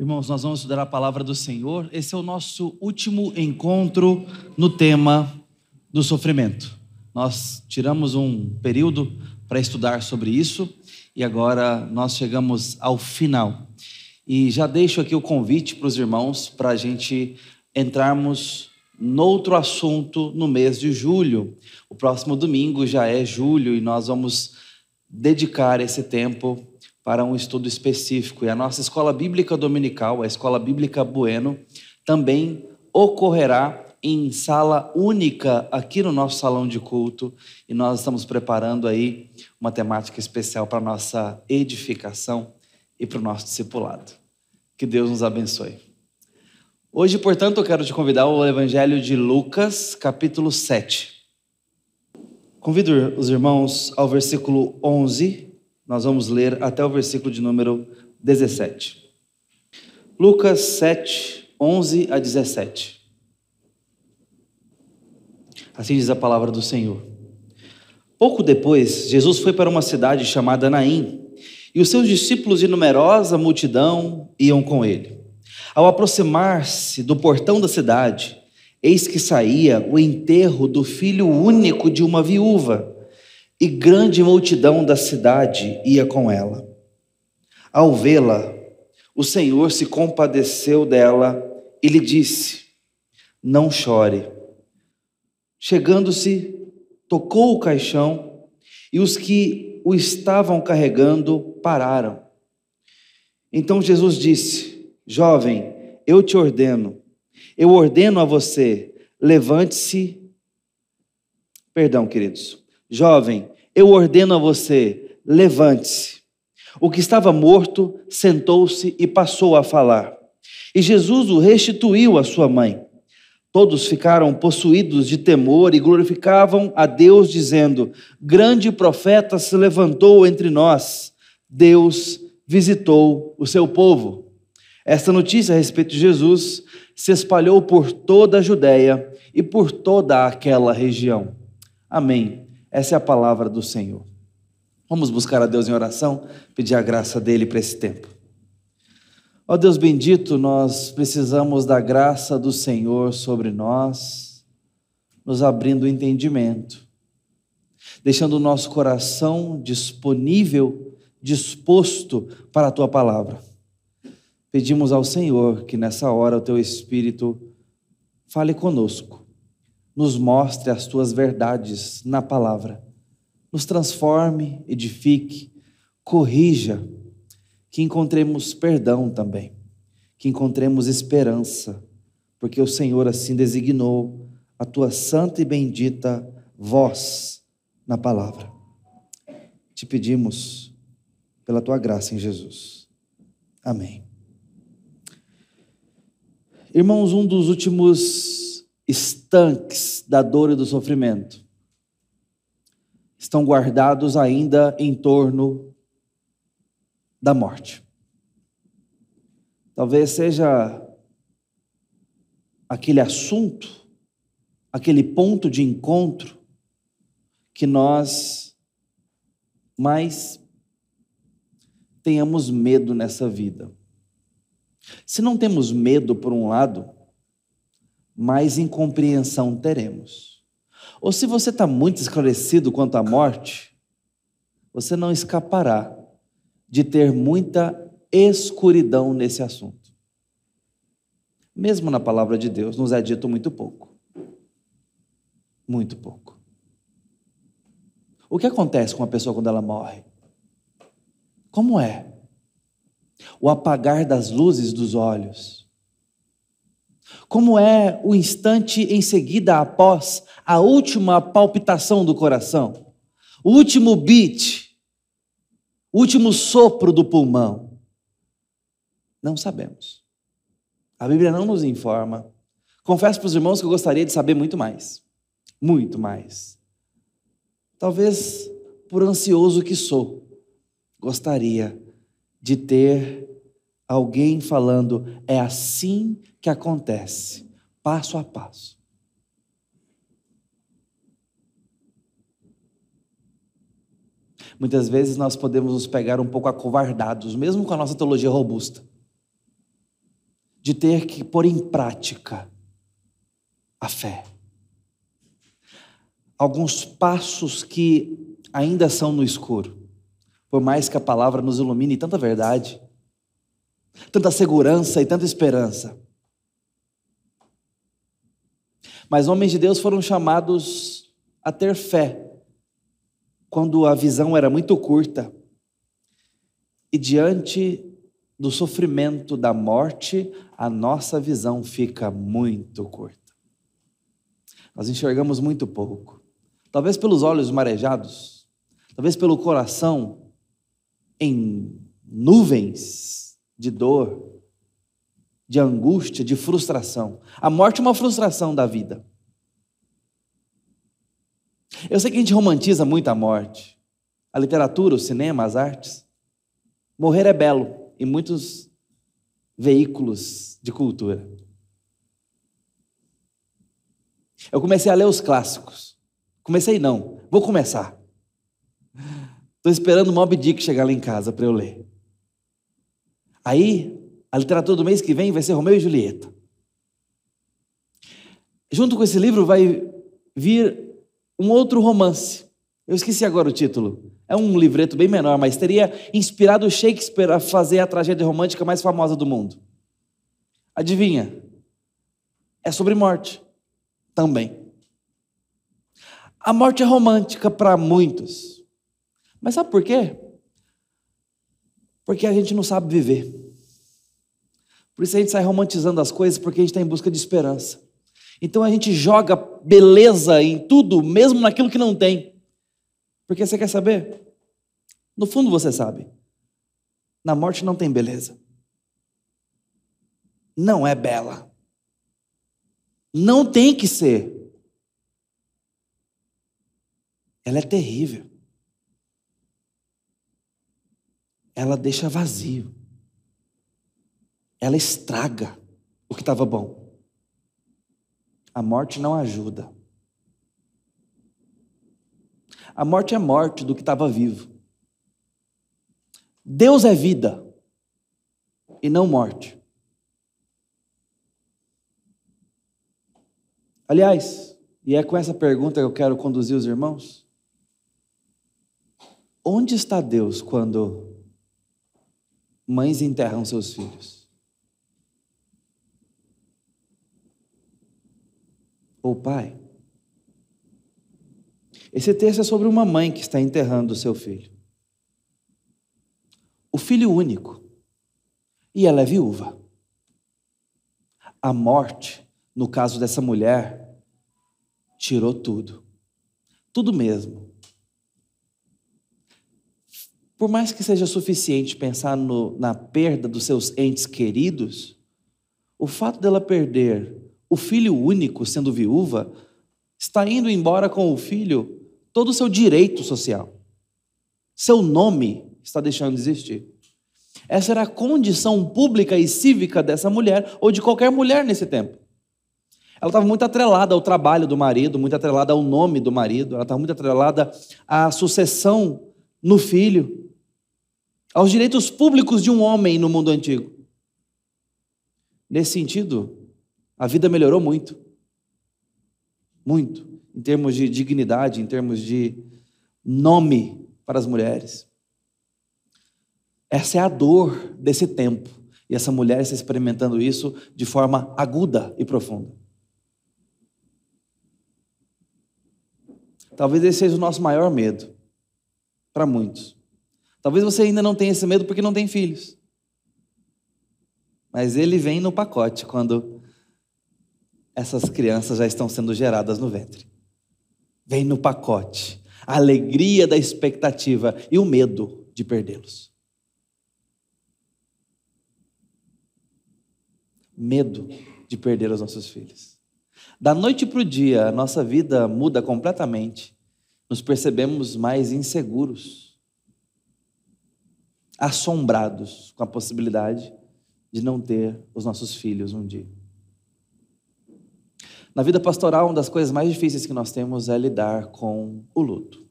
Irmãos, nós vamos estudar a palavra do Senhor. Esse é o nosso último encontro no tema do sofrimento. Nós tiramos um período para estudar sobre isso e agora nós chegamos ao final. E já deixo aqui o convite para os irmãos para a gente entrarmos noutro assunto no mês de julho. O próximo domingo já é julho e nós vamos dedicar esse tempo para um estudo específico. E a nossa escola bíblica dominical, a Escola Bíblica Bueno, também ocorrerá em sala única aqui no nosso salão de culto. E nós estamos preparando aí uma temática especial para a nossa edificação e para o nosso discipulado. Que Deus nos abençoe. Hoje, portanto, eu quero te convidar ao Evangelho de Lucas, capítulo 7. Convido os irmãos ao versículo 11. Nós vamos ler até o versículo de número 17. Lucas 7, 11 a 17. Assim diz a palavra do Senhor. Pouco depois, Jesus foi para uma cidade chamada Naim, e os seus discípulos e numerosa multidão iam com ele. Ao aproximar-se do portão da cidade, eis que saía o enterro do filho único de uma viúva, e grande multidão da cidade ia com ela. Ao vê-la, o Senhor se compadeceu dela e lhe disse: não chore. Chegando-se, tocou o caixão, e os que o estavam carregando pararam. Então Jesus disse: jovem, eu ordeno a você, levante-se. Jovem, eu ordeno a você, levante-se. O que estava morto sentou-se e passou a falar. E Jesus o restituiu à sua mãe. Todos ficaram possuídos de temor e glorificavam a Deus, dizendo: grande profeta se levantou entre nós. Deus visitou o seu povo. Esta notícia a respeito de Jesus se espalhou por toda a Judéia e por toda aquela região. Amém. Essa é a palavra do Senhor. Vamos buscar a Deus em oração, pedir a graça dele para esse tempo. Ó Deus bendito, nós precisamos da graça do Senhor sobre nós, nos abrindo o entendimento, deixando o nosso coração disponível, disposto para a tua palavra. Pedimos ao Senhor que nessa hora o teu Espírito fale conosco, nos mostre as tuas verdades na palavra, nos transforme, edifique, corrija, que encontremos perdão também, que encontremos esperança, porque o Senhor assim designou a tua santa e bendita voz na palavra. Te pedimos pela tua graça em Jesus. Amém. Irmãos, um dos últimos estanques da dor e do sofrimento estão guardados ainda em torno da morte. Talvez seja aquele assunto, aquele ponto de encontro que nós mais tenhamos medo nessa vida. Se não temos medo por um lado, mais incompreensão teremos. Ou se você está muito esclarecido quanto à morte, você não escapará de ter muita escuridão nesse assunto. Mesmo na palavra de Deus, nos é dito muito pouco. Muito pouco. O que acontece com a pessoa quando ela morre? Como é? O apagar das luzes dos olhos. Como é o instante em seguida após a última palpitação do coração? O último beat, o último sopro do pulmão? Não sabemos. A Bíblia não nos informa. Confesso para os irmãos que eu gostaria de saber muito mais. Muito mais. Talvez por ansioso que sou, gostaria de ter alguém falando: é assim que acontece, passo a passo. Muitas vezes nós podemos nos pegar um pouco acovardados, mesmo com a nossa teologia robusta. de ter que pôr em prática a fé. Alguns passos que ainda são no escuro, por mais que a palavra nos ilumine tanta verdade, tanta segurança e tanta esperança. Mas homens de Deus foram chamados a ter fé, quando a visão era muito curta, e diante do sofrimento da morte, a nossa visão fica muito curta. Nós enxergamos muito pouco. Talvez pelos olhos marejados, talvez pelo coração em nuvens de dor, de angústia, de frustração. A morte é uma frustração da vida. Eu sei que a gente romantiza muito a morte. A literatura, o cinema, as artes. Morrer é belo em muitos veículos de cultura. Eu comecei a ler os clássicos. Vou começar. Estou esperando o Moby Dick chegar lá em casa para eu ler. Aí, a literatura do mês que vem vai ser Romeu e Julieta. Junto com esse livro vai vir um outro romance. Eu esqueci agora o título. É um livreto bem menor, mas teria inspirado Shakespeare a fazer a tragédia romântica mais famosa do mundo. Adivinha? É sobre morte também. A morte é romântica para muitos. Mas sabe por quê? Porque a gente não sabe viver. Por isso a gente sai romantizando as coisas, porque a gente está em busca de esperança. Então a gente joga beleza em tudo, mesmo naquilo que não tem. Porque você quer saber? No fundo você sabe. Na morte não tem beleza. Não é bela. Não tem que ser. Ela é terrível. Ela deixa vazio. Ela estraga o que estava bom. A morte não ajuda. A morte é morte do que estava vivo. Deus é vida e não morte. Aliás, e é com essa pergunta que eu quero conduzir os irmãos. Onde está Deus quando mães enterram seus filhos? Ou pai? Esse texto é sobre uma mãe que está enterrando o seu filho. O filho único. E ela é viúva. A morte, no caso dessa mulher, tirou tudo. Tudo mesmo. Por mais que seja suficiente pensar na perda dos seus entes queridos, o fato dela perder o filho único, sendo viúva, está indo embora com o filho todo o seu direito social. Seu nome está deixando de existir. Essa era a condição pública e cívica dessa mulher, ou de qualquer mulher nesse tempo. Ela estava muito atrelada ao trabalho do marido, muito atrelada ao nome do marido, ela estava muito atrelada à sucessão no filho, aos direitos públicos de um homem no mundo antigo. Nesse sentido, a vida melhorou muito. Muito. Em termos de dignidade, em termos de nome para as mulheres. Essa é a dor desse tempo. E essa mulher está experimentando isso de forma aguda e profunda. Talvez esse seja o nosso maior medo. Para muitos. Talvez você ainda não tenha esse medo porque não tem filhos. Mas ele vem no pacote quando essas crianças já estão sendo geradas no ventre. Vem no pacote. A alegria da expectativa e o medo de perdê-los. Medo de perder os nossos filhos. Da noite para o dia, a nossa vida muda completamente. Nos percebemos mais inseguros. Assombrados com a possibilidade de não ter os nossos filhos um dia. Na vida pastoral, uma das coisas mais difíceis que nós temos é lidar com o luto.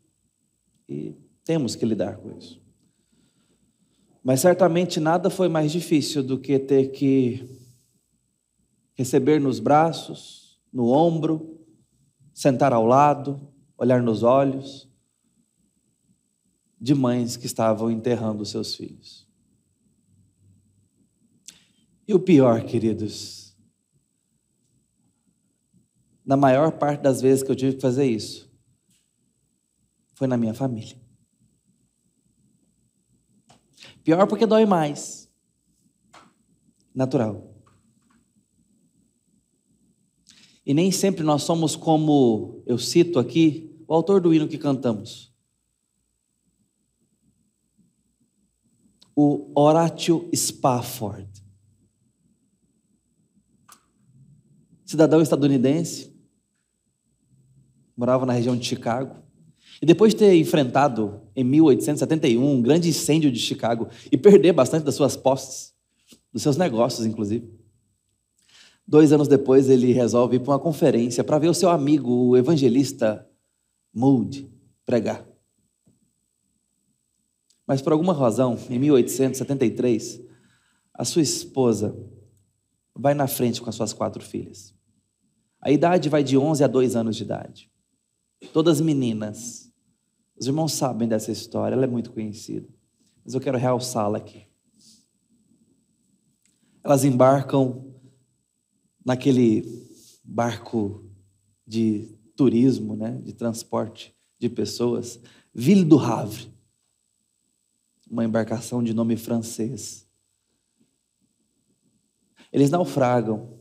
E temos que lidar com isso. Mas certamente nada foi mais difícil do que ter que receber nos braços, no ombro, sentar ao lado, olhar nos olhos de mães que estavam enterrando seus filhos. E o pior, queridos, na maior parte das vezes que eu tive que fazer isso, foi na minha família. Pior porque dói mais. Natural. E nem sempre nós somos como, eu cito aqui, o autor do hino que cantamos. O Horatio Spafford. Cidadão estadunidense, morava na região de Chicago, e depois de ter enfrentado, em 1871, um grande incêndio de Chicago, e perder bastante das suas posses, dos seus negócios, inclusive, 2 anos depois ele resolve ir para uma conferência para ver o seu amigo, o evangelista Moody, pregar. Mas por alguma razão, em 1873, a sua esposa vai na frente com as suas 4 filhas. A idade vai de 11 a 2 anos de idade. Todas meninas. Os irmãos sabem dessa história, ela é muito conhecida. Mas eu quero realçá-la aqui. Elas embarcam naquele barco de turismo, né, de transporte de pessoas, Ville du Havre, uma embarcação de nome francês. Eles naufragam.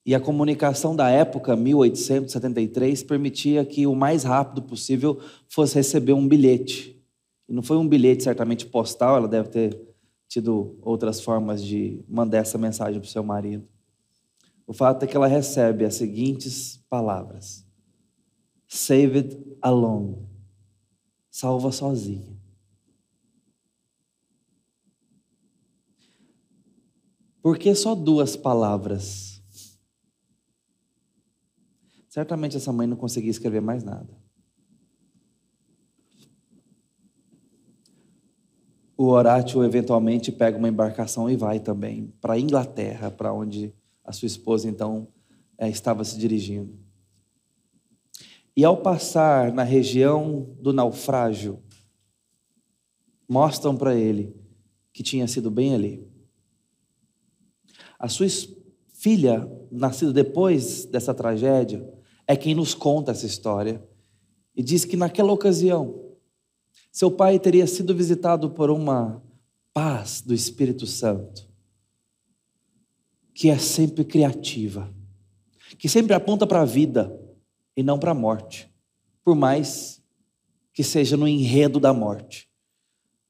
E a comunicação da época, 1873, permitia que o mais rápido possível fosse receber um bilhete. E não foi um bilhete certamente postal, ela deve ter tido outras formas de mandar essa mensagem para o seu marido. O fato é que ela recebe as seguintes palavras: Saved alone. Salva sozinha. Por que só 2 palavras? Certamente essa mãe não conseguia escrever mais nada. O Horatio eventualmente pega uma embarcação e vai também para a Inglaterra, para onde a sua esposa então estava se dirigindo. E ao passar na região do naufrágio, mostram para ele que tinha sido bem ali. A sua filha, nascida depois dessa tragédia, é quem nos conta essa história e diz que naquela ocasião seu pai teria sido visitado por uma paz do Espírito Santo, que é sempre criativa, que sempre aponta para a vida e não para a morte, por mais que seja no enredo da morte.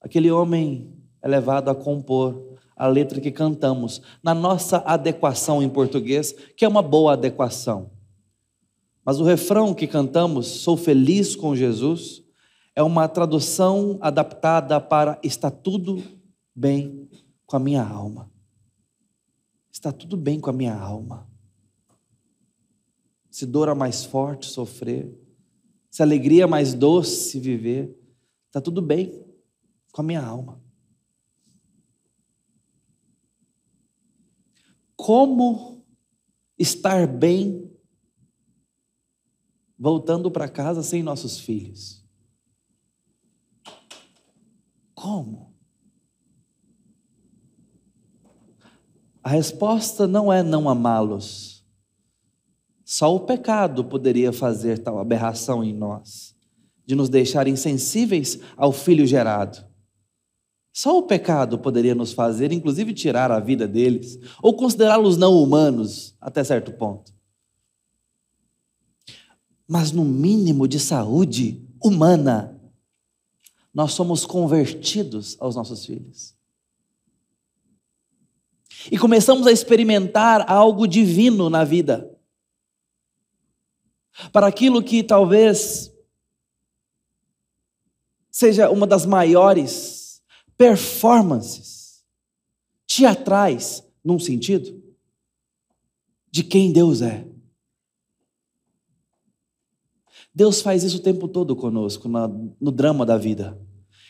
Aquele homem é levado a compor a letra que cantamos, na nossa adequação em português, que é uma boa adequação. Mas o refrão que cantamos, Sou Feliz com Jesus, é uma tradução adaptada para Está tudo bem com a minha alma. Está tudo bem com a minha alma. Se dor é mais forte sofrer, se alegria é mais doce viver, está tudo bem com a minha alma. Como estar bem voltando para casa sem nossos filhos? Como? A resposta não é não amá-los. Só o pecado poderia fazer tal aberração em nós, de nos deixar insensíveis ao filho gerado. Só o pecado poderia nos fazer, inclusive, tirar a vida deles, ou considerá-los não humanos, até certo ponto. Mas no mínimo de saúde humana, nós somos convertidos aos nossos filhos. E começamos a experimentar algo divino na vida. Para aquilo que talvez seja uma das maiores performances teatrais, num sentido, de quem Deus é. Deus faz isso o tempo todo conosco, no drama da vida.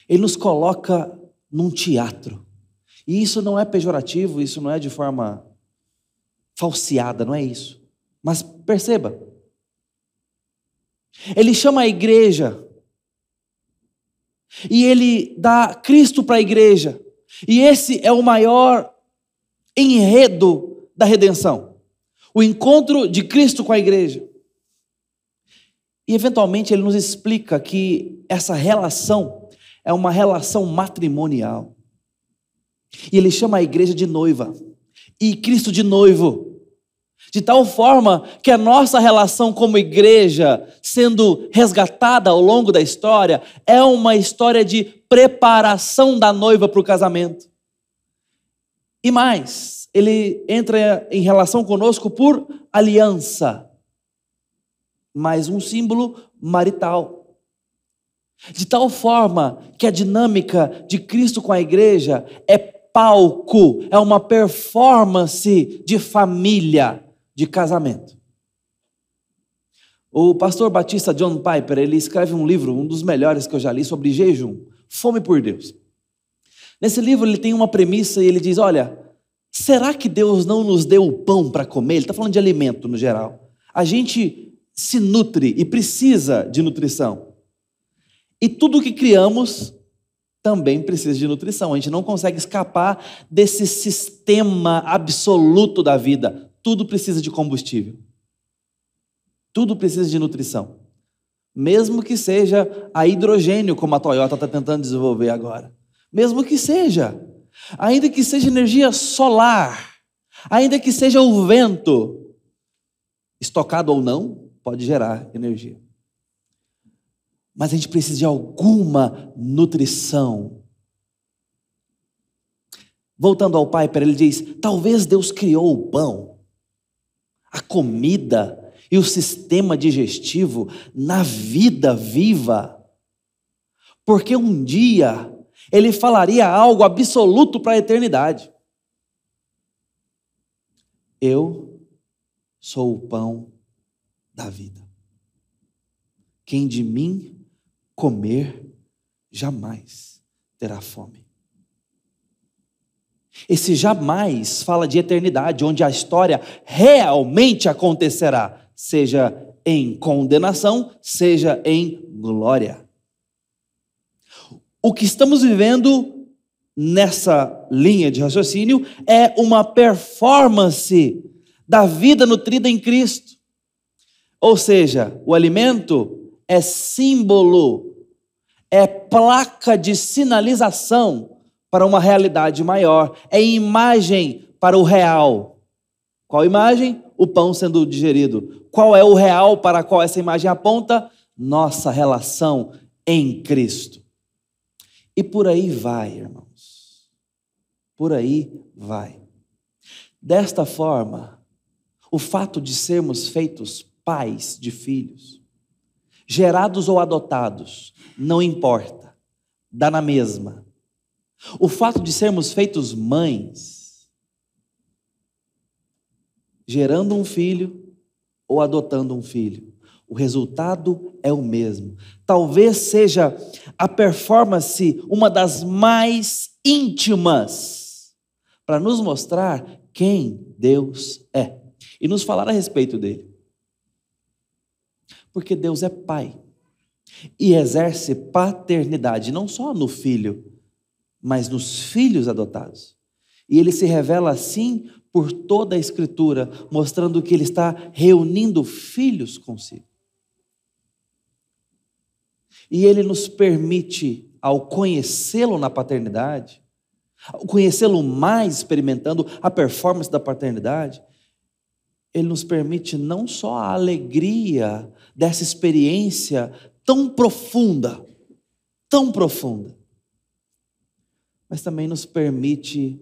Ele nos coloca num teatro. E isso não é pejorativo, isso não é de forma falseada, não é isso. Mas perceba, ele chama a igreja, e ele dá Cristo para a igreja, e esse é o maior enredo da redenção, o encontro de Cristo com a igreja. E eventualmente ele nos explica que essa relação é uma relação matrimonial, e ele chama a igreja de noiva, e Cristo de noivo, de tal forma que a nossa relação como igreja, sendo resgatada ao longo da história, é uma história de preparação da noiva para o casamento. E mais, ele entra em relação conosco por aliança, mais um símbolo marital. De tal forma que a dinâmica de Cristo com a igreja é palco, é uma performance de família, de casamento. O pastor batista John Piper, ele escreve um livro, um dos melhores que eu já li, sobre jejum, Fome por Deus. Nesse livro ele tem uma premissa e ele diz, olha, será que Deus não nos deu o pão para comer? Ele está falando de alimento no geral. A gente se nutre e precisa de nutrição. E tudo que criamos também precisa de nutrição. A gente não consegue escapar desse sistema absoluto da vida. Tudo precisa de combustível. Tudo precisa de nutrição. Mesmo que seja a hidrogênio, como a Toyota está tentando desenvolver agora. Mesmo que seja. Ainda que seja energia solar. Ainda que seja o vento. Estocado ou não, pode gerar energia. Mas a gente precisa de alguma nutrição. Voltando ao Piper, ele diz, talvez Deus criou o pão, a comida e o sistema digestivo na vida viva, porque um dia ele falaria algo absoluto para a eternidade. Eu sou o pão da vida. Quem de mim comer, jamais terá fome. Esse jamais fala de eternidade, onde a história realmente acontecerá, seja em condenação, seja em glória. O que estamos vivendo nessa linha de raciocínio é uma performance da vida nutrida em Cristo. Ou seja, o alimento é símbolo, é placa de sinalização para uma realidade maior, é imagem para o real. Qual imagem? O pão sendo digerido. Qual é o real para qual essa imagem aponta? Nossa relação em Cristo. E por aí vai, irmãos. Por aí vai. Desta forma, o fato de sermos feitos pais de filhos, gerados ou adotados, não importa, dá na mesma. O fato de sermos feitos mães, gerando um filho ou adotando um filho, o resultado é o mesmo. Talvez seja a performance uma das mais íntimas para nos mostrar quem Deus é e nos falar a respeito dele. Porque Deus é pai e exerce paternidade não só no filho, mas nos filhos adotados. E ele se revela assim por toda a Escritura, mostrando que ele está reunindo filhos consigo. E ele nos permite, ao conhecê-lo na paternidade, ao conhecê-lo mais, experimentando a performance da paternidade, ele nos permite não só a alegria dessa experiência tão profunda, mas também nos permite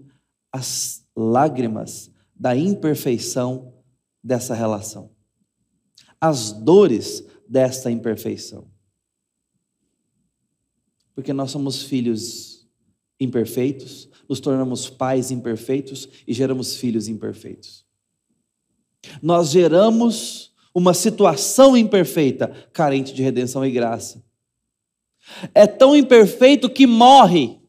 as lágrimas da imperfeição dessa relação, as dores desta imperfeição. Porque nós somos filhos imperfeitos, nos tornamos pais imperfeitos e geramos filhos imperfeitos. Nós geramos uma situação imperfeita, carente de redenção e graça. É tão imperfeito que morre.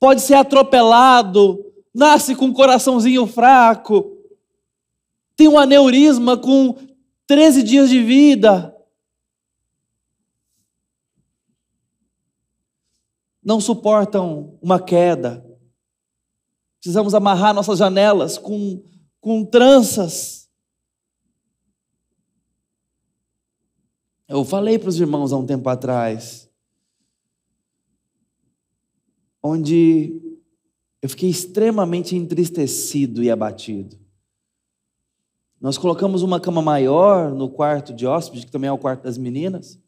Pode ser atropelado, nasce com um coraçãozinho fraco, tem um aneurisma com 13 dias de vida. Não suportam uma queda. Precisamos amarrar nossas janelas com tranças. Eu falei para os irmãos há um tempo atrás, onde eu fiquei extremamente entristecido e abatido. Nós colocamos uma cama maior no quarto de hóspede, que também é o quarto das meninas,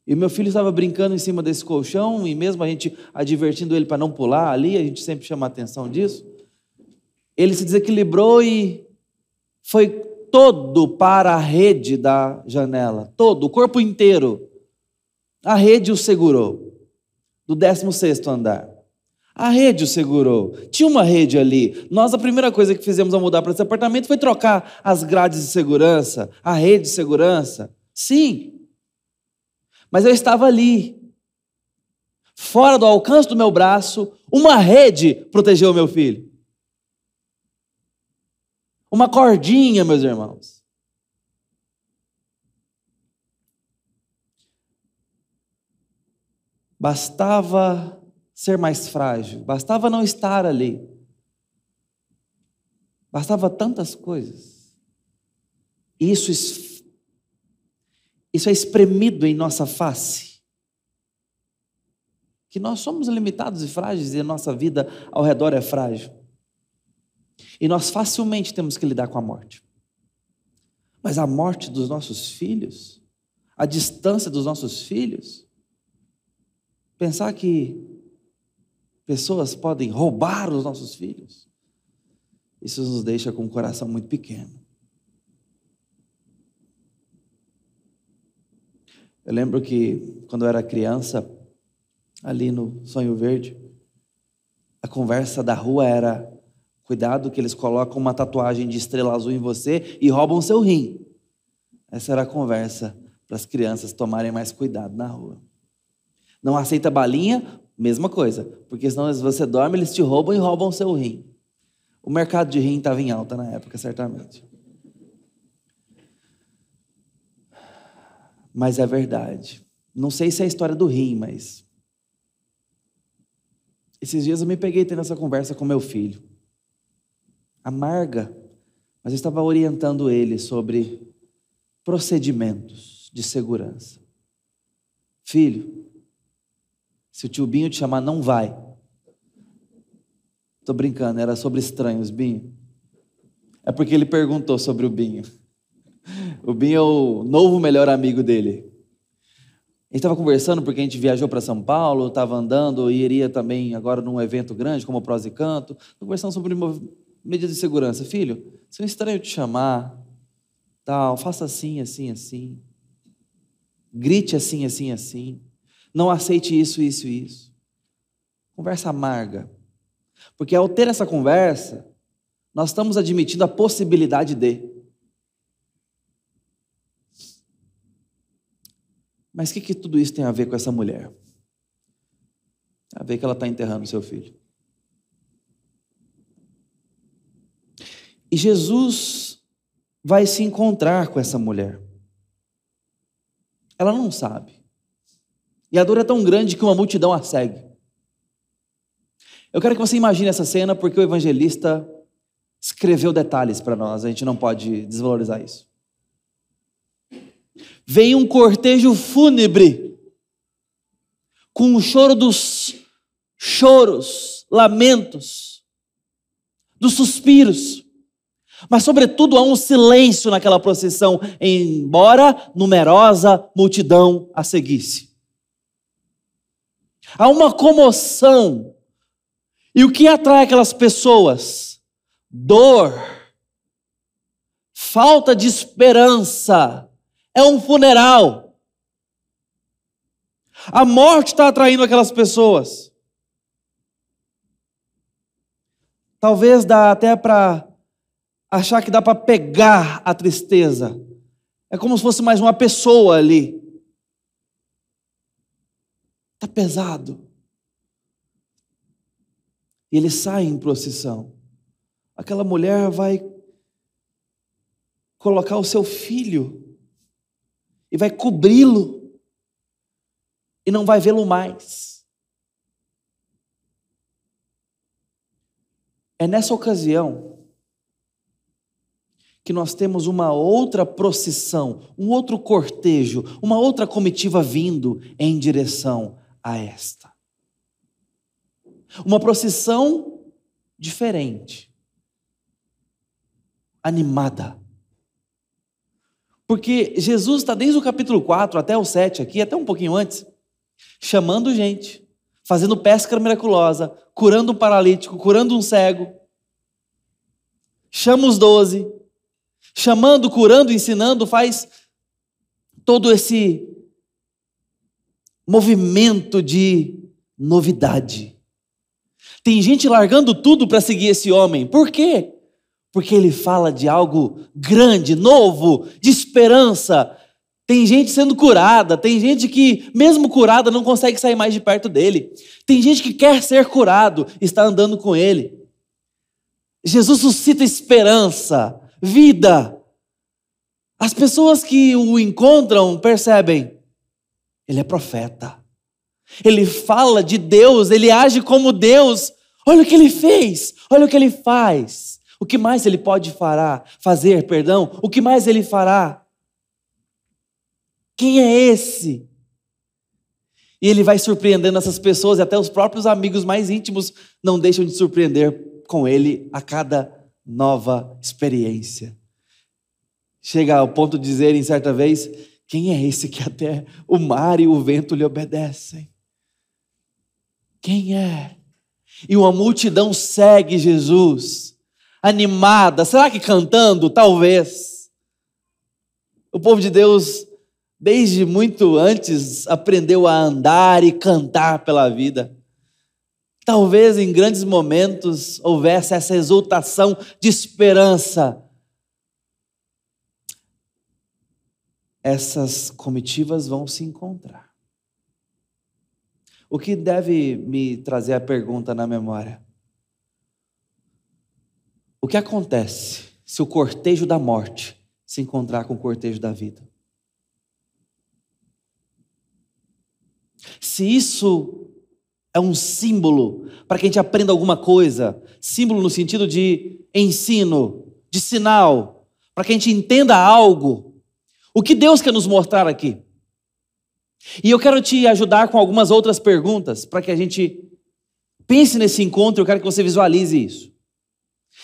e meu filho estava brincando em cima desse colchão, e mesmo a gente advertindo ele para não pular ali, a gente sempre chama a atenção disso, ele se desequilibrou e foi todo para a rede da janela, todo, o corpo inteiro. A rede o segurou, do 16º andar. A rede o segurou. Tinha uma rede ali. Nós, a primeira coisa que fizemos ao mudar para esse apartamento foi trocar as grades de segurança, a rede de segurança. Sim. Mas eu estava ali. Fora do alcance do meu braço, uma rede protegeu o meu filho. Uma cordinha, meus irmãos. Bastava ser mais frágil, bastava não estar ali, bastava tantas coisas. Isso é espremido em nossa face, que nós somos limitados e frágeis e a nossa vida ao redor é frágil. E nós facilmente temos que lidar com a morte. Mas a morte dos nossos filhos, a distância dos nossos filhos, pensar que pessoas podem roubar os nossos filhos, isso nos deixa com o coração muito pequeno. Eu lembro que, quando eu era criança, ali no Sonho Verde, a conversa da rua era: cuidado que eles colocam uma tatuagem de estrela azul em você e roubam seu rim. Essa era a conversa para as crianças tomarem mais cuidado na rua. Não aceita balinha? Mesma coisa, porque senão você dorme, eles te roubam e roubam seu rim. O mercado de rim estava em alta na época, certamente. Mas é verdade. Não sei se é a história do rim, mas esses dias eu me peguei tendo essa conversa com meu filho. Amarga, mas eu estava orientando ele sobre procedimentos de segurança. Filho, se o tio Binho te chamar, não vai. Estou brincando, era sobre estranhos, Binho. É porque ele perguntou sobre o Binho. O Binho é o novo melhor amigo dele. A gente estava conversando porque a gente viajou para São Paulo, estava andando e iria também agora num evento grande, como o Prós e Canto. Conversando sobre medidas de segurança. Filho, se um estranho te chamar, tal, faça assim, assim, assim. Grite assim, assim, assim. Não aceite isso, isso e isso. Conversa amarga. Porque ao ter essa conversa, nós estamos admitindo a possibilidade de. Mas o que tudo isso tem a ver com essa mulher? Tem a ver que ela está enterrando seu filho. E Jesus vai se encontrar com essa mulher. Ela não sabe. E a dor é tão grande que uma multidão a segue. Eu quero que você imagine essa cena porque o evangelista escreveu detalhes para nós. A gente não pode desvalorizar isso. Vem um cortejo fúnebre com o choro dos choros, lamentos, dos suspiros. Mas, sobretudo, há um silêncio naquela procissão, embora numerosa multidão a seguisse. Há uma comoção. E o que atrai aquelas pessoas? Dor, falta de esperança. É um funeral. A morte está atraindo aquelas pessoas. Talvez dá até para achar que dá para pegar a tristeza. É como se fosse mais uma pessoa ali. Está pesado. E ele sai em procissão. Aquela mulher vai colocar o seu filho e vai cobri-lo e não vai vê-lo mais. É nessa ocasião que nós temos uma outra procissão, um outro cortejo, uma outra comitiva vindo em direção a esta. Uma procissão diferente, animada. Porque Jesus está desde o capítulo 4 até o 7 aqui, até um pouquinho antes, chamando gente, fazendo pesca miraculosa, curando um paralítico, curando um cego. Chama os 12, chamando, curando, ensinando, faz todo esse movimento de novidade. Tem gente largando tudo para seguir esse homem. Por quê? Porque ele fala de algo grande, novo, de esperança. Tem gente sendo curada, tem gente que, mesmo curada, não consegue sair mais de perto dele. Tem gente que quer ser curado, está andando com ele. Jesus suscita esperança, vida. As pessoas que o encontram percebem, ele é profeta. Ele fala de Deus, ele age como Deus. Olha o que ele fez, olha o que ele faz. O que mais ele pode fazer? O que mais ele fará? Quem é esse? E ele vai surpreendendo essas pessoas, e até os próprios amigos mais íntimos não deixam de surpreender com ele a cada nova experiência. Chega ao ponto de dizerem certa vez, quem é esse que até o mar e o vento lhe obedecem? Quem é? E uma multidão segue Jesus, animada, será que cantando? Talvez. O povo de Deus, desde muito antes, aprendeu a andar e cantar pela vida. Talvez em grandes momentos houvesse essa exultação de esperança. Essas comitivas vão se encontrar. O que deve me trazer a pergunta na memória? O que acontece se o cortejo da morte se encontrar com o cortejo da vida? Se isso é um símbolo para que a gente aprenda alguma coisa, símbolo no sentido de ensino, de sinal, para que a gente entenda algo, o que Deus quer nos mostrar aqui? E eu quero te ajudar com algumas outras perguntas, para que a gente pense nesse encontro. Eu quero que você visualize isso.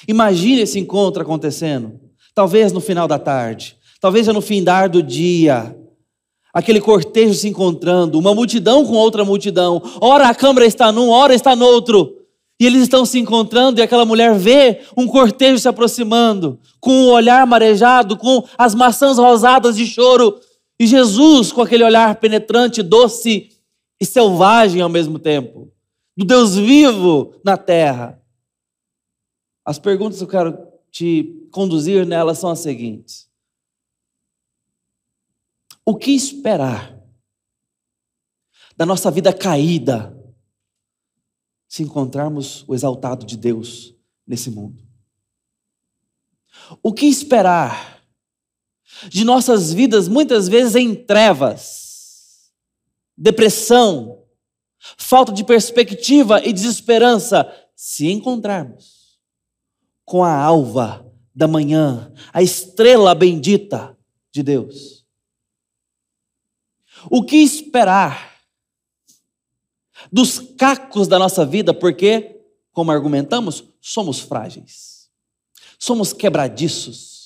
Imagine esse encontro acontecendo, talvez no final da tarde, talvez já no findar do dia, aquele cortejo se encontrando, uma multidão com outra multidão, ora a câmara está num, ora está no outro, e eles estão se encontrando, e aquela mulher vê um cortejo se aproximando, com o olhar marejado, com as maçãs rosadas de choro, e Jesus com aquele olhar penetrante, doce e selvagem ao mesmo tempo, do Deus vivo na terra. As perguntas que eu quero te conduzir nelas são as seguintes. O que esperar da nossa vida caída se encontrarmos o exaltado de Deus nesse mundo? O que esperar de nossas vidas muitas vezes em trevas, depressão, falta de perspectiva e desesperança, se encontrarmos com a alva da manhã, a estrela bendita de Deus? O que esperar dos cacos da nossa vida, porque, como argumentamos, somos frágeis, somos quebradiços,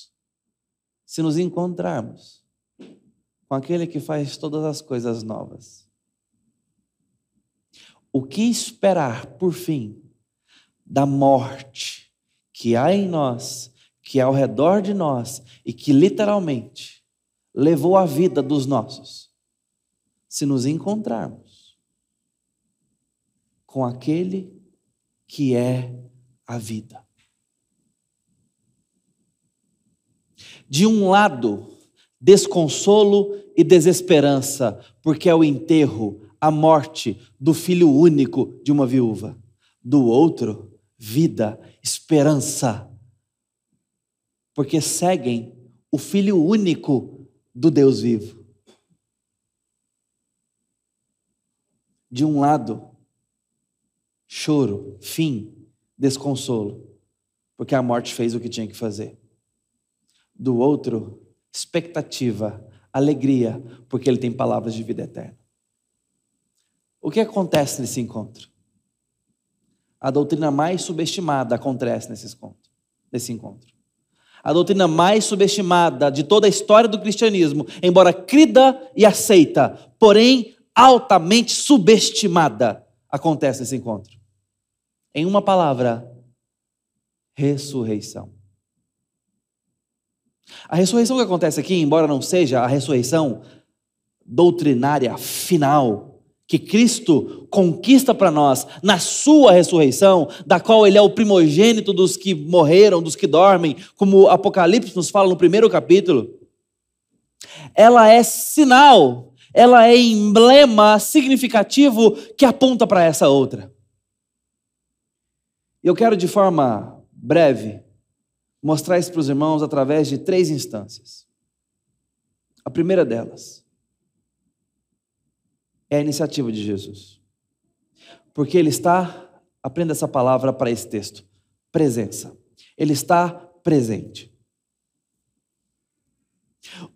se nos encontrarmos com aquele que faz todas as coisas novas? O que esperar, por fim, da morte que há em nós, que há ao redor de nós e que literalmente levou a vida dos nossos, se nos encontrarmos com aquele que é a vida? De um lado, desconsolo e desesperança, porque é o enterro, a morte do filho único de uma viúva. Do outro, vida, esperança, porque seguem o Filho único do Deus vivo. De um lado, choro, fim, desconsolo, porque a morte fez o que tinha que fazer. Do outro, expectativa, alegria, porque ele tem palavras de vida eterna. O que acontece nesse encontro? A doutrina mais subestimada acontece nesse encontro. A doutrina mais subestimada de toda a história do cristianismo, embora crida e aceita, porém altamente subestimada, acontece nesse encontro. Em uma palavra, ressurreição. A ressurreição que acontece aqui, embora não seja a ressurreição doutrinária final, que Cristo conquista para nós na sua ressurreição, da qual ele é o primogênito dos que morreram, dos que dormem, como o Apocalipse nos fala no primeiro capítulo, ela é sinal, ela é emblema significativo que aponta para essa outra. Eu quero de forma breve mostrar isso para os irmãos através de 3 instâncias. A primeira delas é a iniciativa de Jesus. Porque ele está, aprenda essa palavra para esse texto, presença. Ele está presente.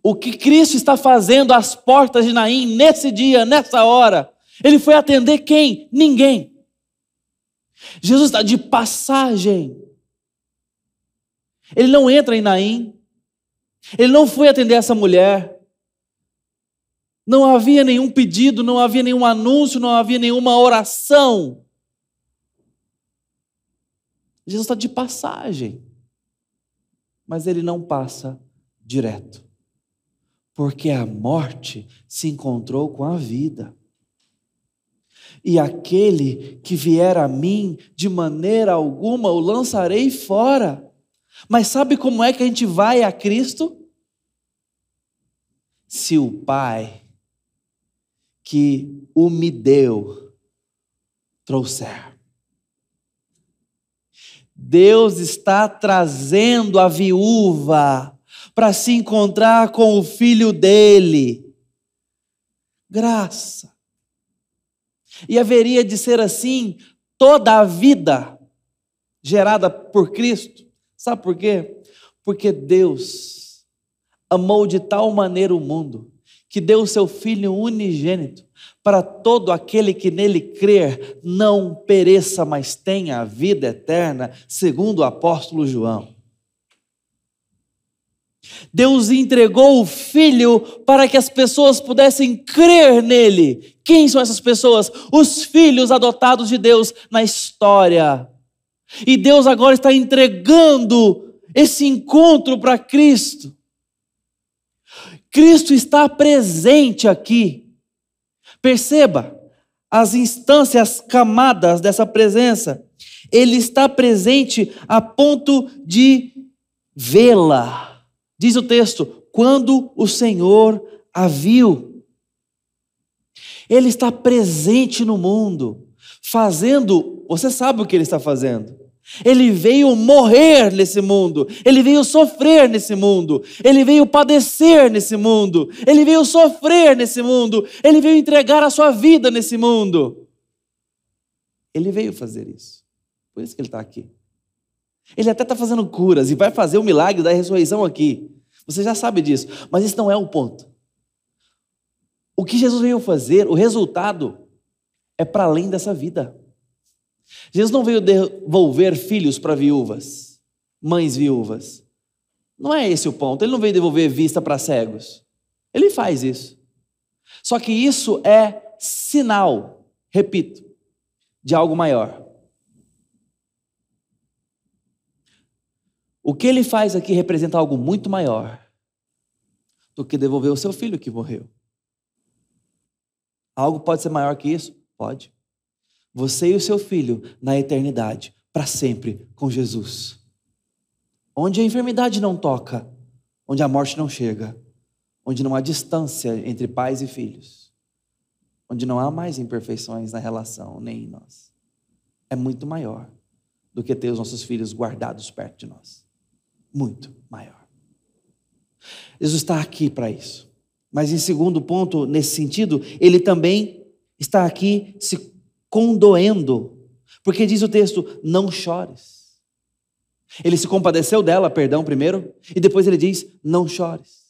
O que Cristo está fazendo às portas de Naim nesse dia, nessa hora, ele foi atender quem? Ninguém. Jesus está de passagem. Ele não entra em Naim. Ele não foi atender essa mulher. Não havia nenhum pedido, não havia nenhum anúncio, não havia nenhuma oração. Jesus está de passagem. Mas ele não passa direto. Porque a morte se encontrou com a vida. E aquele que vier a mim, de maneira alguma o lançarei fora. Mas sabe como é que a gente vai a Cristo? Se o Pai que o me deu trouxer. Deus está trazendo a viúva para se encontrar com o filho dele. Graça. E haveria de ser assim toda a vida gerada por Cristo. Sabe por quê? Porque Deus amou de tal maneira o mundo que deu o seu Filho unigênito para todo aquele que nele crer não pereça, mas tenha a vida eterna, segundo o apóstolo João. Deus entregou o Filho para que as pessoas pudessem crer nele. Quem são essas pessoas? Os filhos adotados de Deus na história. E Deus agora está entregando esse encontro para Cristo. Cristo está presente aqui. Perceba as instâncias, as camadas dessa presença. Ele está presente a ponto de vê-la. Diz o texto, quando o Senhor a viu. Ele está presente no mundo, fazendo, você sabe o que ele está fazendo. Ele veio morrer nesse mundo, ele veio sofrer nesse mundo, ele veio padecer nesse mundo, ele veio sofrer nesse mundo, ele veio entregar a sua vida nesse mundo. Ele veio fazer isso, por isso que ele está aqui. Ele até está fazendo curas e vai fazer o milagre da ressurreição aqui. Você já sabe disso, mas isso não é o ponto. O que Jesus veio fazer, o resultado, é para além dessa vida. Jesus não veio devolver filhos para viúvas, mães viúvas. Não é esse o ponto. Ele não veio devolver vista para cegos. Ele faz isso. Só que isso é sinal, repito, de algo maior. O que ele faz aqui representa algo muito maior do que devolver o seu filho que morreu. Algo pode ser maior que isso? Pode. Você e o seu filho na eternidade, para sempre, com Jesus. Onde a enfermidade não toca, onde a morte não chega, onde não há distância entre pais e filhos, onde não há mais imperfeições na relação, nem em nós. É muito maior do que ter os nossos filhos guardados perto de nós. Muito maior. Jesus está aqui para isso. Mas em segundo ponto, nesse sentido, ele também está aqui se condoendo. Porque diz o texto, não chores. Ele se compadeceu dela, perdão, primeiro, e depois ele diz, não chores.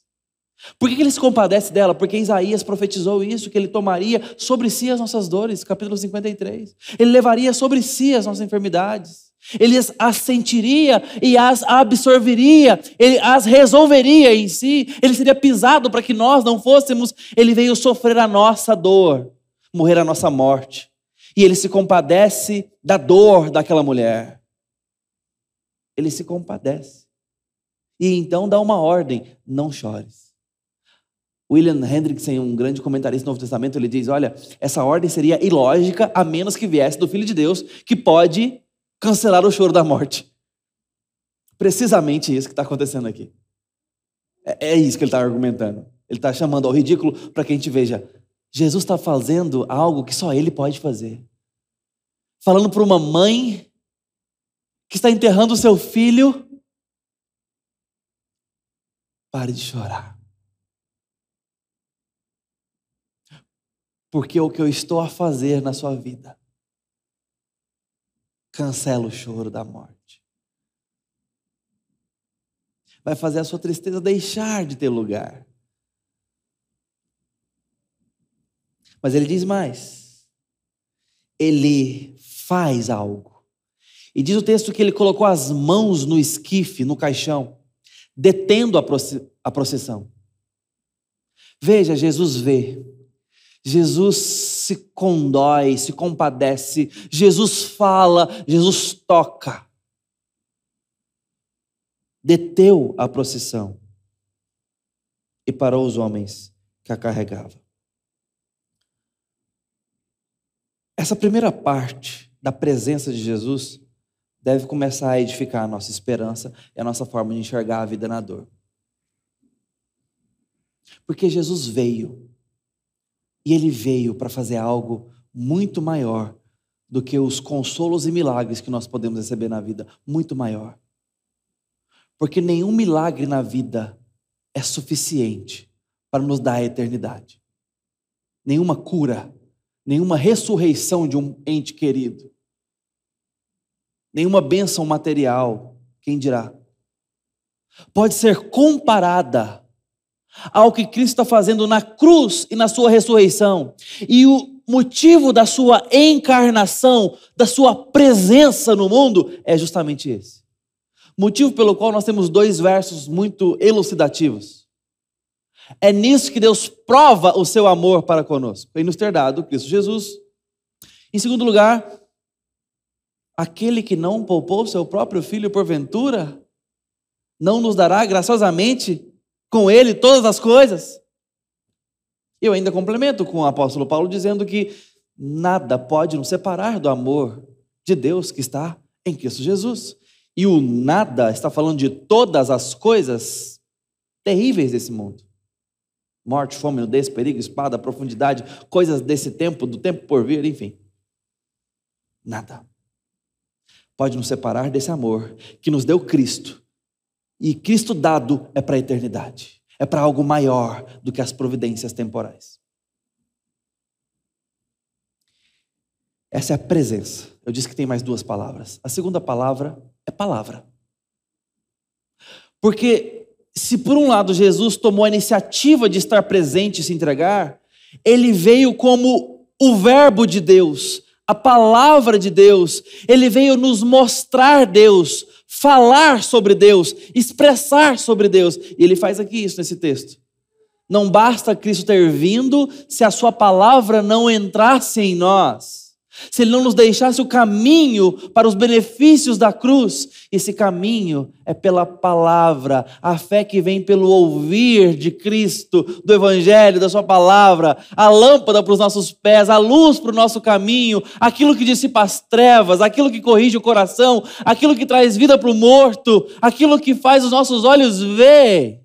Por que ele se compadece dela? Porque Isaías profetizou isso, que ele tomaria sobre si as nossas dores, capítulo 53. Ele levaria sobre si as nossas enfermidades. Ele as sentiria e as absorveria, ele as resolveria em si. Ele seria pisado para que nós não fôssemos. Ele veio sofrer a nossa dor, morrer a nossa morte. E ele se compadece da dor daquela mulher. Ele se compadece. E então dá uma ordem, não chores. William Hendrickson, um grande comentarista do Novo Testamento, ele diz, olha, essa ordem seria ilógica a menos que viesse do Filho de Deus, que pode cancelar o choro da morte. Precisamente isso que está acontecendo aqui. É isso que ele está argumentando. Ele está chamando ao ridículo para que a gente veja, Jesus está fazendo algo que só ele pode fazer. Falando para uma mãe que está enterrando o seu filho, pare de chorar. Porque o que eu estou a fazer na sua vida cancela o choro da morte. Vai fazer a sua tristeza deixar de ter lugar. Mas ele diz mais. Ele faz algo. E diz o texto que ele colocou as mãos no esquife, no caixão, detendo a procissão. Veja, Jesus vê. Jesus se condói, se compadece. Jesus fala, Jesus toca. Deteu a procissão e parou os homens que a carregavam. Essa primeira parte da presença de Jesus deve começar a edificar a nossa esperança e a nossa forma de enxergar a vida na dor. Porque Jesus veio, e Ele veio para fazer algo muito maior do que os consolos e milagres que nós podemos receber na vida, muito maior. Porque nenhum milagre na vida é suficiente para nos dar a eternidade. Nenhuma cura, nenhuma ressurreição de um ente querido, nenhuma bênção material, quem dirá, pode ser comparada ao que Cristo está fazendo na cruz e na sua ressurreição. E o motivo da sua encarnação, da sua presença no mundo, é justamente esse. Motivo pelo qual nós temos 2 versos muito elucidativos. É nisso que Deus prova o seu amor para conosco, em nos ter dado Cristo Jesus. Em segundo lugar, aquele que não poupou seu próprio filho porventura, não nos dará graciosamente com ele todas as coisas? Eu ainda complemento com o apóstolo Paulo dizendo que nada pode nos separar do amor de Deus que está em Cristo Jesus. E o nada está falando de todas as coisas terríveis desse mundo. Morte, fome, nudez, perigo, espada, profundidade, coisas desse tempo, do tempo por vir, enfim. Nada pode nos separar desse amor que nos deu Cristo. E Cristo dado é para a eternidade. É para algo maior do que as providências temporais. Essa é a presença. Eu disse que tem mais 2 palavras. A segunda palavra é palavra. Porque se por um lado Jesus tomou a iniciativa de estar presente e se entregar, ele veio como o verbo de Deus, a palavra de Deus. Ele veio nos mostrar Deus, falar sobre Deus, expressar sobre Deus. E ele faz aqui isso nesse texto. Não basta Cristo ter vindo se a sua palavra não entrasse em nós. Se ele não nos deixasse o caminho para os benefícios da cruz. Esse caminho é pela palavra, a fé que vem pelo ouvir de Cristo, do Evangelho, da sua palavra, a lâmpada para os nossos pés, a luz para o nosso caminho, aquilo que dissipa as trevas, aquilo que corrige o coração, aquilo que traz vida para o morto, aquilo que faz os nossos olhos ver.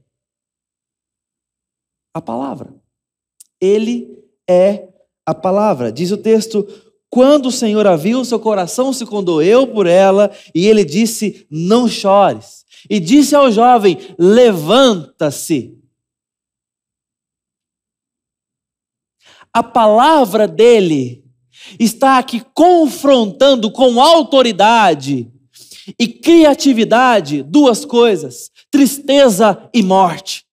A palavra. Ele é a palavra. Diz o texto: quando o Senhor a viu, seu coração se condoeu por ela, e ele disse: não chores. e disse ao jovem: levanta-se. A palavra dele está aqui confrontando com autoridade e criatividade duas coisas: tristeza e morte.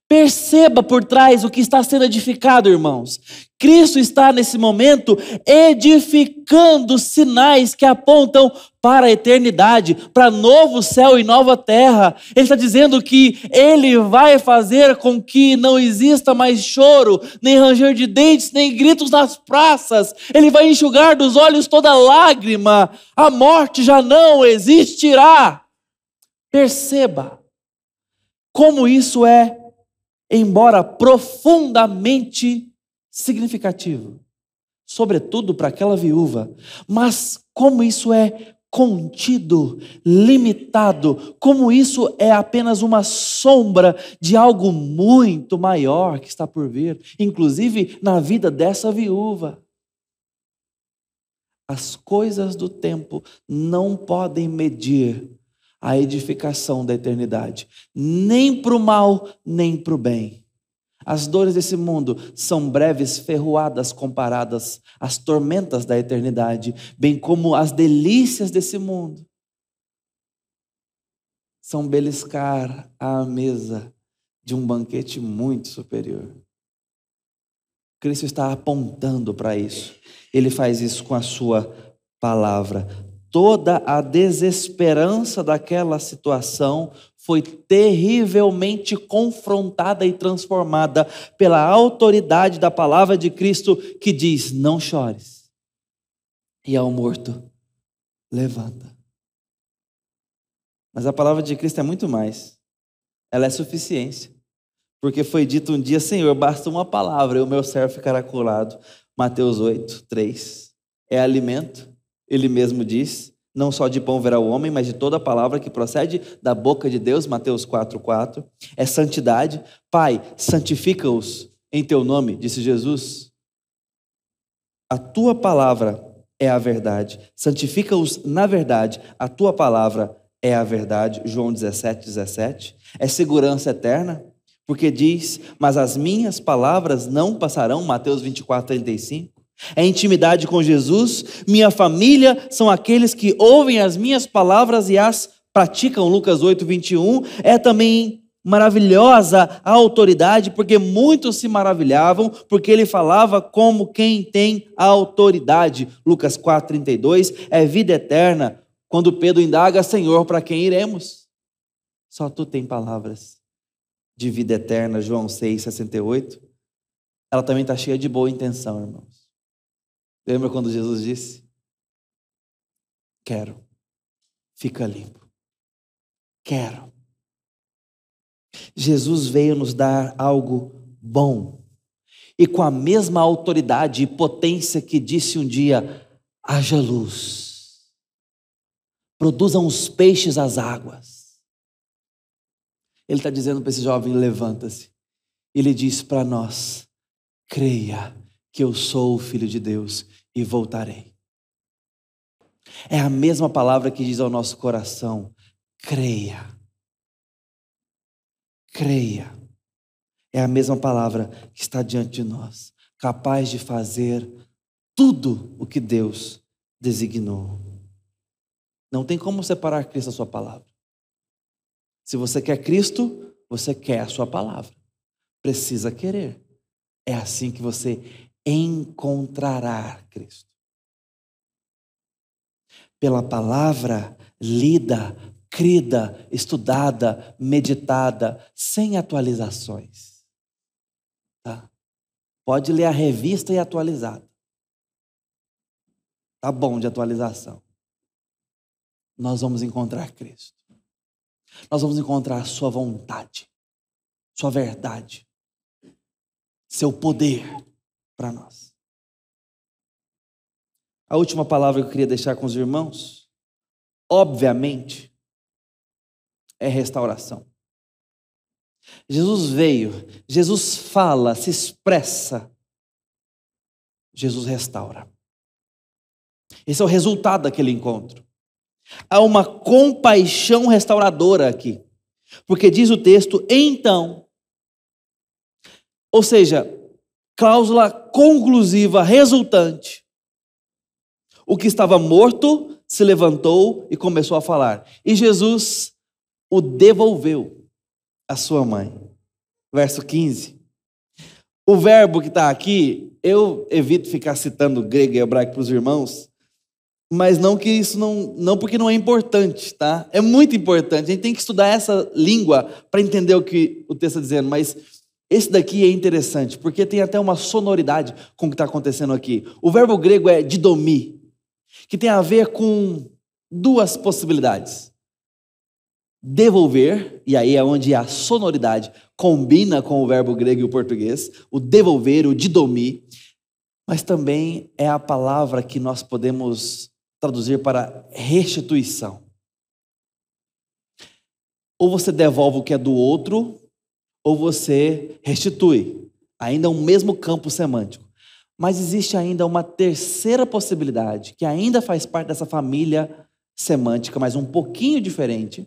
Perceba por trás o que está sendo edificado, irmãos. Cristo está nesse momento edificando sinais que apontam para a eternidade, para novo céu e nova terra. Ele está dizendo que Ele vai fazer com que não exista mais choro, nem ranger de dentes, nem gritos nas praças. Ele vai enxugar dos olhos toda lágrima. A morte já não existirá. Perceba como isso é, embora profundamente significativo, sobretudo para aquela viúva, mas como isso é contido, limitado, como isso é apenas uma sombra de algo muito maior que está por vir, inclusive na vida dessa viúva. As coisas do tempo não podem medir a edificação da eternidade, nem para o mal, nem para o bem. As dores desse mundo são breves ferroadas comparadas às tormentas da eternidade, bem como as delícias desse mundo são beliscar à mesa de um banquete muito superior. Cristo está apontando para isso. Ele faz isso com a sua palavra. Toda a desesperança daquela situação foi terrivelmente confrontada e transformada pela autoridade da palavra de Cristo, que diz: não chores. E ao morto, levanta. Mas a palavra de Cristo é muito mais. Ela é suficiência. Porque foi dito um dia: Senhor, basta uma palavra e o meu servo ficará curado. Mateus 8:3. É alimento. Ele mesmo diz: não só de pão verá o homem, mas de toda a palavra que procede da boca de Deus. Mateus 4:4. É santidade. Pai, santifica-os em teu nome, disse Jesus. A tua palavra é a verdade. Santifica-os na verdade. A tua palavra é a verdade. João 17:17. É segurança eterna, porque diz: mas as minhas palavras não passarão. Mateus 24:35. É intimidade com Jesus. Minha família são aqueles que ouvem as minhas palavras e as praticam. Lucas 8:21. É também maravilhosa a autoridade, porque muitos se maravilhavam, porque ele falava como quem tem a autoridade. Lucas 4:32. É vida eterna, quando Pedro indaga: Senhor, para quem iremos? Só tu tem palavras de vida eterna. João 6:68. Ela também está cheia de boa intenção, irmãos. Lembra quando Jesus disse: quero, fica limpo. Quero. Jesus veio nos dar algo bom, e com a mesma autoridade e potência que disse um dia: haja luz, produzam os peixes as águas. Ele está dizendo para esse jovem: levanta-se. Ele diz para nós: creia que eu sou o Filho de Deus e voltarei. É a mesma palavra que diz ao nosso coração: creia. Creia. É a mesma palavra que está diante de nós, capaz de fazer tudo o que Deus designou. Não tem como separar Cristo da sua palavra. Se você quer Cristo, você quer a sua palavra. Precisa querer. É assim que você encontrará Cristo. Pela palavra lida, crida, estudada, meditada, sem atualizações. Tá? Pode ler a revista e atualizada. Tá bom de atualização. Nós vamos encontrar Cristo. Nós vamos encontrar a sua vontade, sua verdade, seu poder para nós. A última palavra que eu queria deixar com os irmãos, obviamente, é restauração. Jesus veio, Jesus fala, se expressa, Jesus restaura. Esse é o resultado daquele encontro. Há uma compaixão restauradora aqui. Porque diz o texto, então. Ou seja, cláusula conclusiva, resultante. O que estava morto se levantou e começou a falar. E Jesus o devolveu à sua mãe. Verso 15. O verbo que está aqui, eu evito ficar citando grego e hebraico para os irmãos, mas não que isso não porque não é importante, tá? É muito importante. A gente tem que estudar essa língua para entender o que o texto está dizendo, mas esse daqui é interessante, porque tem até uma sonoridade com o que está acontecendo aqui. O verbo grego é didomi, que tem a ver com duas possibilidades. Devolver, e aí é onde a sonoridade combina com o verbo grego e o português, o devolver, o didomi, mas também é a palavra que nós podemos traduzir para restituição. Ou você devolve o que é do outro, ou você restitui. Ainda é um mesmo campo semântico. Mas existe ainda uma terceira possibilidade, que ainda faz parte dessa família semântica, mas um pouquinho diferente,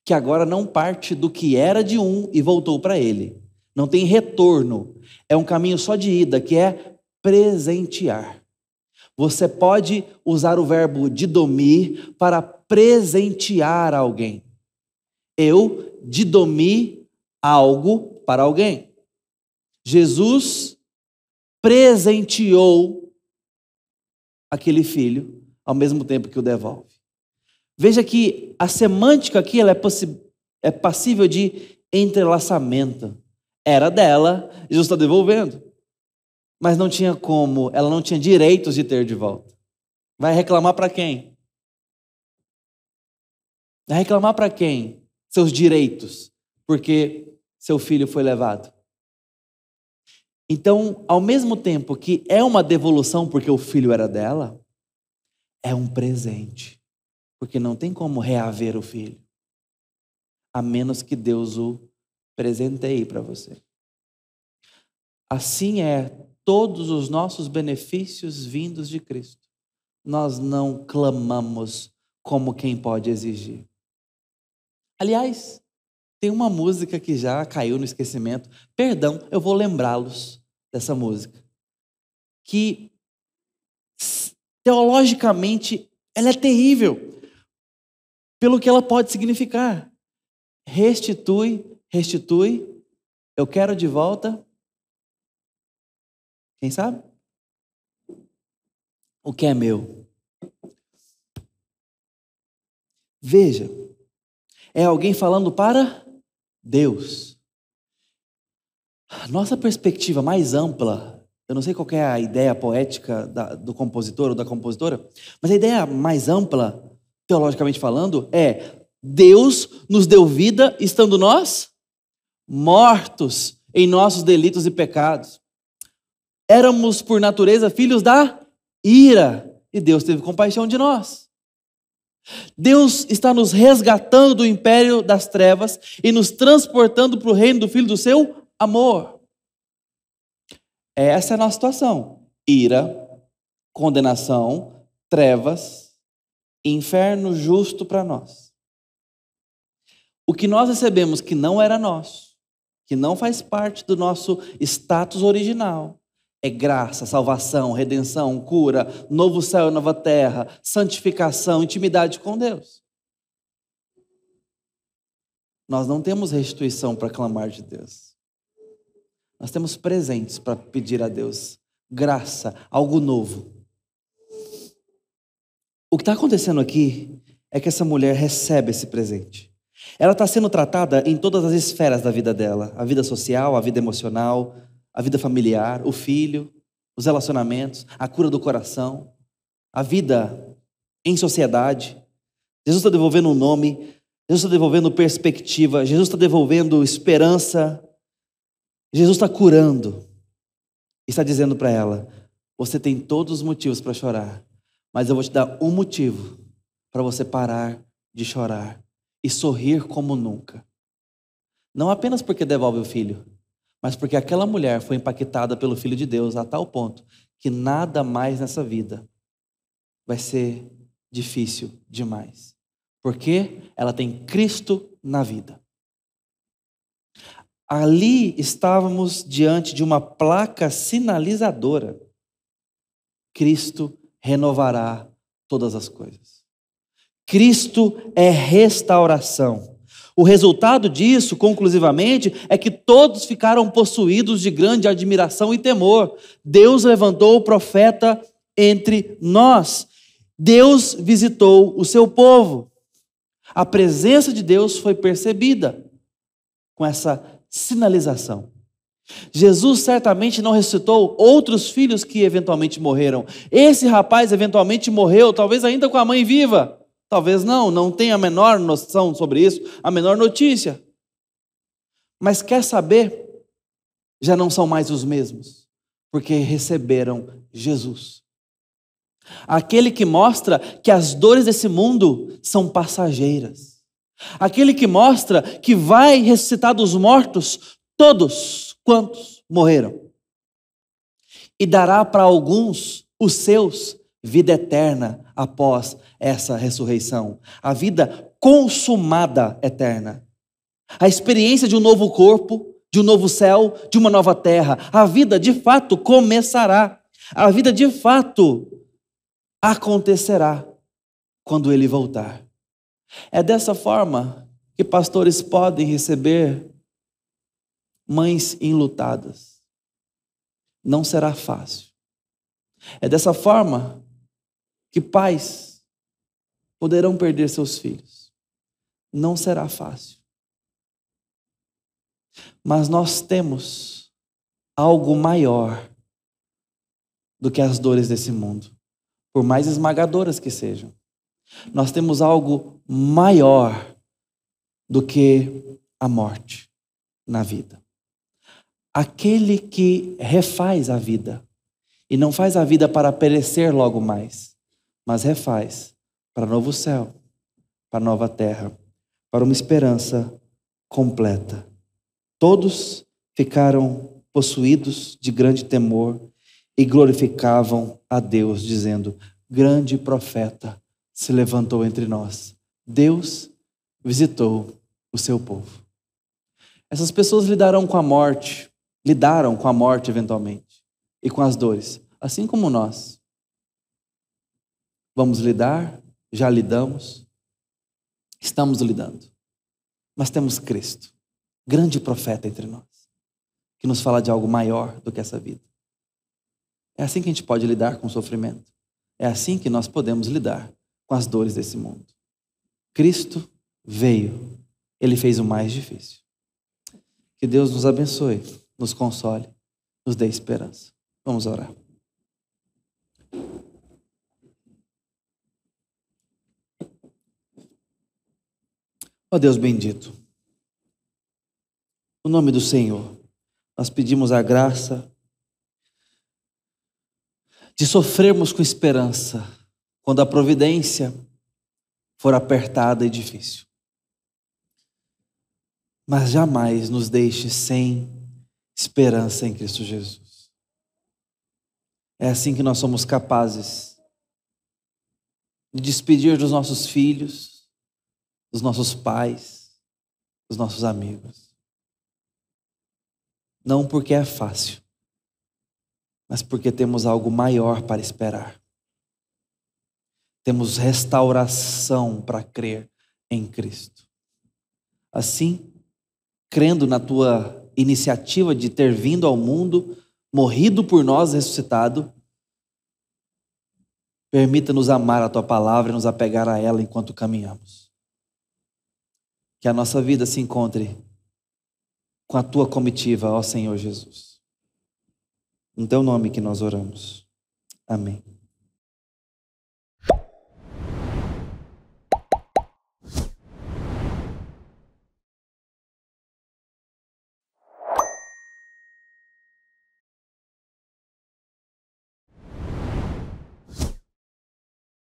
que agora não parte do que era de um e voltou para ele. Não tem retorno. É um caminho só de ida, que é presentear. Você pode usar o verbo didomi para presentear alguém. Eu didomi algo para alguém. Jesus presenteou aquele filho ao mesmo tempo que o devolve. Veja que a semântica aqui ela é passível de entrelaçamento. Era dela, Jesus está devolvendo. Mas não tinha como, ela não tinha direitos de ter de volta. Vai reclamar para quem? Vai reclamar para quem? Seus direitos, porque seu filho foi levado. Então, ao mesmo tempo que é uma devolução porque o filho era dela, é um presente. Porque não tem como reaver o filho, a menos que Deus o presenteie para você. Assim é todos os nossos benefícios vindos de Cristo. Nós não clamamos como quem pode exigir. Aliás, tem uma música que já caiu no esquecimento. Perdão, eu vou lembrá-los dessa música. Que, teologicamente, ela é terrível. Pelo que ela pode significar. Restitui, restitui. Eu quero de volta. Quem sabe? O que é meu. Veja, é alguém falando para Deus. Nossa perspectiva mais ampla, eu não sei qual é a ideia poética do compositor ou da compositora, mas a ideia mais ampla, teologicamente falando, é Deus nos deu vida estando nós mortos em nossos delitos e pecados. Éramos, por natureza, filhos da ira, e Deus teve compaixão de nós. Deus está nos resgatando do império das trevas e nos transportando para o reino do Filho do seu amor. Essa é a nossa situação. Ira, condenação, trevas, inferno justo para nós. O que nós recebemos que não era nosso, que não faz parte do nosso status original, é graça, salvação, redenção, cura, novo céu e nova terra, santificação, intimidade com Deus. Nós não temos restituição para clamar de Deus. Nós temos presentes para pedir a Deus. Graça, algo novo. O que está acontecendo aqui é que essa mulher recebe esse presente. Ela está sendo tratada em todas as esferas da vida dela. A vida social, a vida emocional, a vida familiar, o filho, os relacionamentos, a cura do coração, a vida em sociedade. Jesus está devolvendo um nome, Jesus está devolvendo perspectiva, Jesus está devolvendo esperança, Jesus está curando. E está dizendo para ela, você tem todos os motivos para chorar, mas eu vou te dar um motivo para você parar de chorar e sorrir como nunca. Não apenas porque devolve o filho, mas porque aquela mulher foi impactada pelo Filho de Deus a tal ponto que nada mais nessa vida vai ser difícil demais. porque ela tem Cristo na vida. Ali estávamos diante de uma placa sinalizadora. Cristo renovará todas as coisas. Cristo é restauração. O resultado disso, conclusivamente, é que todos ficaram possuídos de grande admiração e temor. Deus levantou o profeta entre nós. Deus visitou o seu povo. A presença de Deus foi percebida com essa sinalização. Jesus certamente não ressuscitou outros filhos que eventualmente morreram. Esse rapaz eventualmente morreu, talvez ainda com a mãe viva. Talvez não tenha a menor noção sobre isso, a menor notícia. Mas quer saber? Já não são mais os mesmos, porque receberam Jesus. Aquele que mostra que as dores desse mundo são passageiras. Aquele que mostra que vai ressuscitar dos mortos todos quantos morreram. E dará para alguns, os seus, vida eterna após essa ressurreição. A vida consumada eterna. A experiência de um novo corpo, de um novo céu, de uma nova terra. A vida de fato começará. A vida de fato acontecerá quando ele voltar. É dessa forma que pastores podem receber mães enlutadas. Não será fácil. É dessa forma que pais poderão perder seus filhos. Não será fácil. Mas nós temos algo maior do que as dores desse mundo, por mais esmagadoras que sejam. Nós temos algo maior do que a morte na vida. Aquele que refaz a vida, e não faz a vida para perecer logo mais, mas refaz para novo céu, para nova terra, para uma esperança completa. Todos ficaram possuídos de grande temor e glorificavam a Deus, dizendo: grande profeta se levantou entre nós. Deus visitou o seu povo. Essas pessoas lidaram com a morte eventualmente, e com as dores, assim como nós. Vamos lidar, já lidamos, estamos lidando, mas temos Cristo, grande profeta entre nós, que nos fala de algo maior do que essa vida. É assim que a gente pode lidar com o sofrimento. É assim que nós podemos lidar com as dores desse mundo. Cristo veio, Ele fez o mais difícil. Que Deus nos abençoe, nos console, nos dê esperança. Vamos orar. Ó Deus bendito, no nome do Senhor, nós pedimos a graça de sofrermos com esperança quando a providência for apertada e difícil. Mas jamais nos deixe sem esperança em Cristo Jesus. É assim que nós somos capazes de despedir dos nossos filhos, dos nossos pais, dos nossos amigos. Não porque é fácil, mas porque temos algo maior para esperar. Temos restauração para crer em Cristo. Assim, crendo na tua iniciativa de ter vindo ao mundo, morrido por nós, ressuscitado, permita-nos amar a tua palavra e nos apegar a ela enquanto caminhamos. Que a nossa vida se encontre com a tua comitiva, ó Senhor Jesus. Em teu nome que nós oramos. Amém.